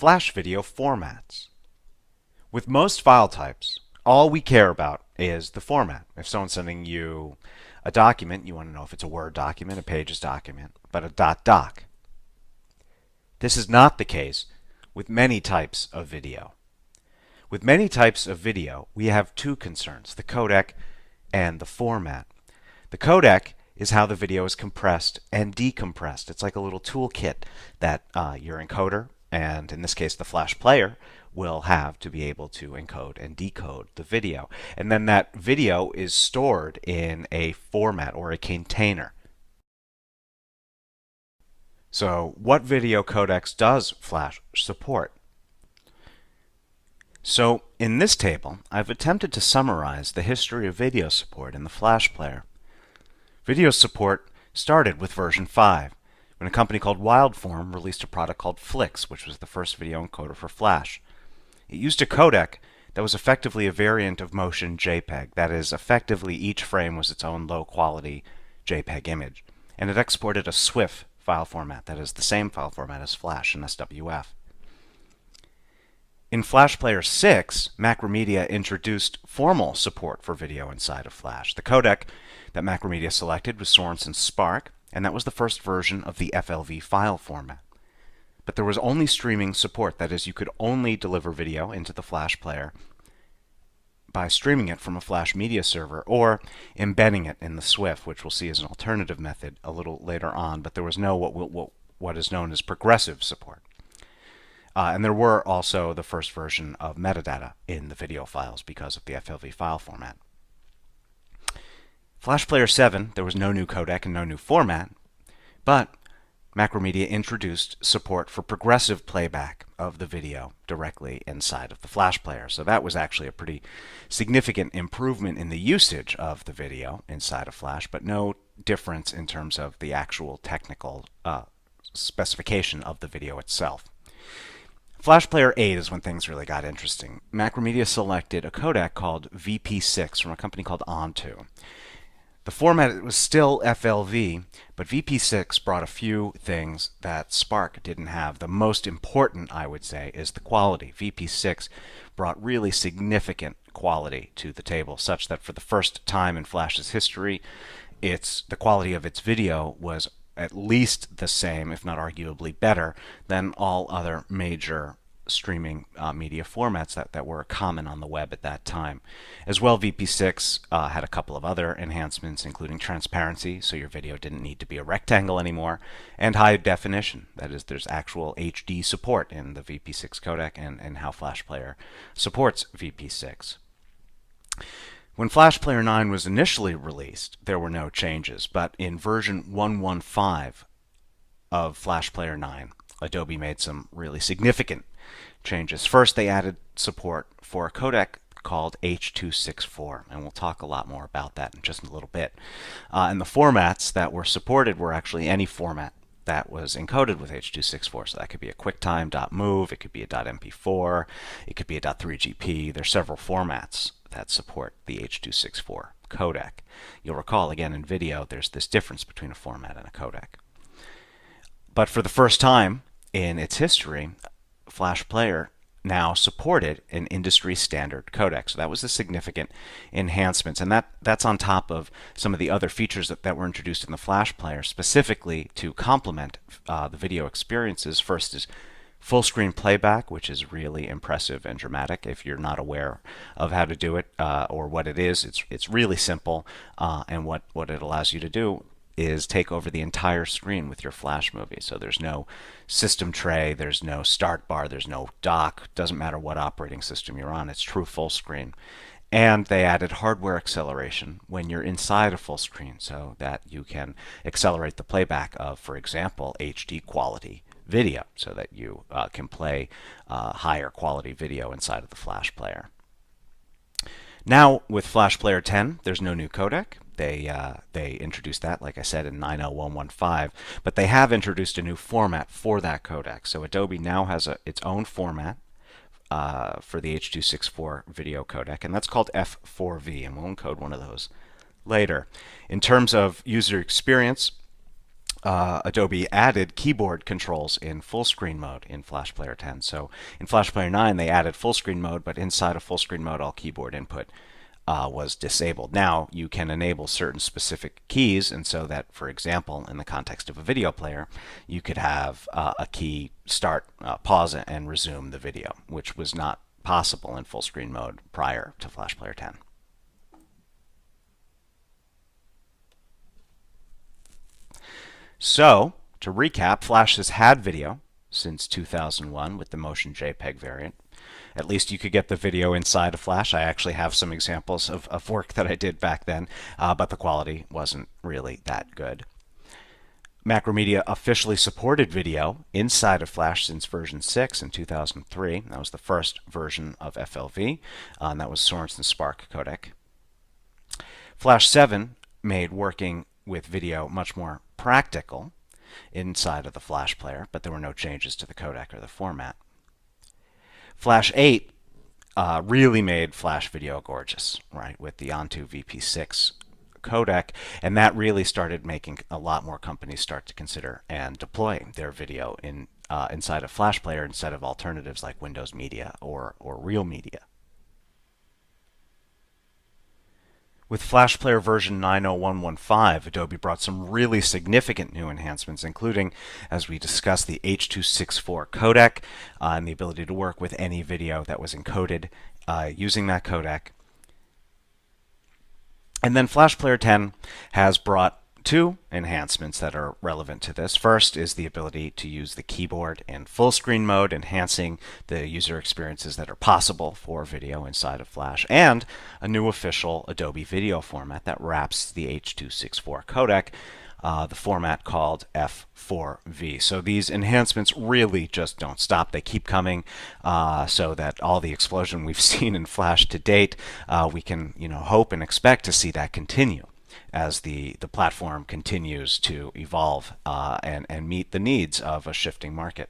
Flash video formats. With most file types, all we care about is the format. If someone's sending you a document, you want to know if it's a Word document, a Pages document, but a .doc. This is not the case with many types of video. With many types of video, we have two concerns, the codec and the format. The codec is how the video is compressed and decompressed. It's like a little toolkit that your encoder, and in this case the Flash player, will have to be able to encode and decode the video. And then that video is stored in a format or a container. So what video codecs does Flash support? So in this table, I've attempted to summarize the history of video support in the Flash player. Video support started with version 5, when a company called Wildform released a product called Flix, which was the first video encoder for Flash. It used a codec that was effectively a variant of Motion JPEG. That is, effectively each frame was its own low-quality JPEG image. And it exported a SWF file format, that is the same file format as Flash and SWF. In Flash Player 6, Macromedia introduced formal support for video inside of Flash. The codec that Macromedia selected was Sorensen Spark, and that was the first version of the FLV file format. But there was only streaming support, that is, you could only deliver video into the Flash player by streaming it from a Flash media server or embedding it in the SWF, which we'll see as an alternative method a little later on, but there was no what is known as progressive support. And there were also the first version of metadata in the video files because of the FLV file format. Flash Player 7, there was no new codec and no new format, but Macromedia introduced support for progressive playback of the video directly inside of the Flash player. So that was actually a pretty significant improvement in the usage of the video inside of Flash, but no difference in terms of the actual technical specification of the video itself. Flash Player 8 is when things really got interesting. Macromedia selected a codec called VP6 from a company called Onto. The format was still FLV, but VP6 brought a few things that Spark didn't have. The most important, I would say, is the quality. VP6 brought really significant quality to the table, such that for the first time in Flash's history, the quality of its video was at least the same, if not arguably better, than all other major streaming media formats that were common on the web at that time. As well, VP6 had a couple of other enhancements, including transparency, so your video didn't need to be a rectangle anymore, and high definition. That is, there's actual HD support in the VP6 codec and how Flash Player supports VP6. When Flash Player 9 was initially released, there were no changes, but in version 1.15 of Flash Player 9, Adobe made some really significant changes. First, they added support for a codec called H.264, and we'll talk a lot more about that in just a little bit. And the formats that were supported were actually any format that was encoded with H.264. So that could be a QuickTime.mov, it could be a .mp4, it could be a .3gp. There's several formats that support the H.264 codec. You'll recall, again, in video, there's this difference between a format and a codec. But for the first time in its history, Flash Player now supported an industry standard codec. So that was a significant enhancement, and that's on top of some of the other features that were introduced in the Flash Player specifically to complement the video experiences. First is full screen playback, which is really impressive and dramatic. If you're not aware of how to do it or what it is, it's really simple, and what it allows you to do is take over the entire screen with your Flash movie. So there's no system tray, there's no start bar, there's no dock, doesn't matter what operating system you're on, it's true full screen. And they added hardware acceleration when you're inside a full screen so that you can accelerate the playback of, for example, HD quality video, so that you can play higher quality video inside of the Flash player. Now with Flash Player 10, there's no new codec. They introduced that, like I said, in 9.0115, but they have introduced a new format for that codec. So Adobe now has its own format for the H.264 video codec, and that's called F4V, and we'll encode one of those later. In terms of user experience, Adobe added keyboard controls in full screen mode in Flash Player 10. So in Flash Player 9, they added full screen mode, but inside of full screen mode, all keyboard input was disabled. Now you can enable certain specific keys, and so that, for example, in the context of a video player, you could have a key start, pause, and resume the video, which was not possible in full screen mode prior to Flash Player 10. So, to recap, Flash has had video since 2001 with the Motion JPEG variant. At least you could get the video inside of Flash. I actually have some examples of work that I did back then, but the quality wasn't really that good. Macromedia officially supported video inside of Flash since version 6 in 2003. That was the first version of FLV, and that was Sorensen Spark codec. Flash 7 made working with video much more practical inside of the Flash player, but there were no changes to the codec or the format. Flash 8 really made Flash video gorgeous, right, with the Onto VP6 codec, and that really started making a lot more companies start to consider and deploy their video inside of Flash Player instead of alternatives like Windows Media or Real Media. With Flash Player version 90115, Adobe brought some really significant new enhancements, including, as we discussed, the H.264 codec and the ability to work with any video that was encoded using that codec. And then Flash Player 10 has brought two enhancements that are relevant to this. First is the ability to use the keyboard in full screen mode, enhancing the user experiences that are possible for video inside of Flash, and a new official Adobe video format that wraps the H.264 codec, the format called F4V. So these enhancements really just don't stop. They keep coming, so that all the explosion we've seen in Flash to date, we can hope and expect to see that continue as the platform continues to evolve and meet the needs of a shifting market.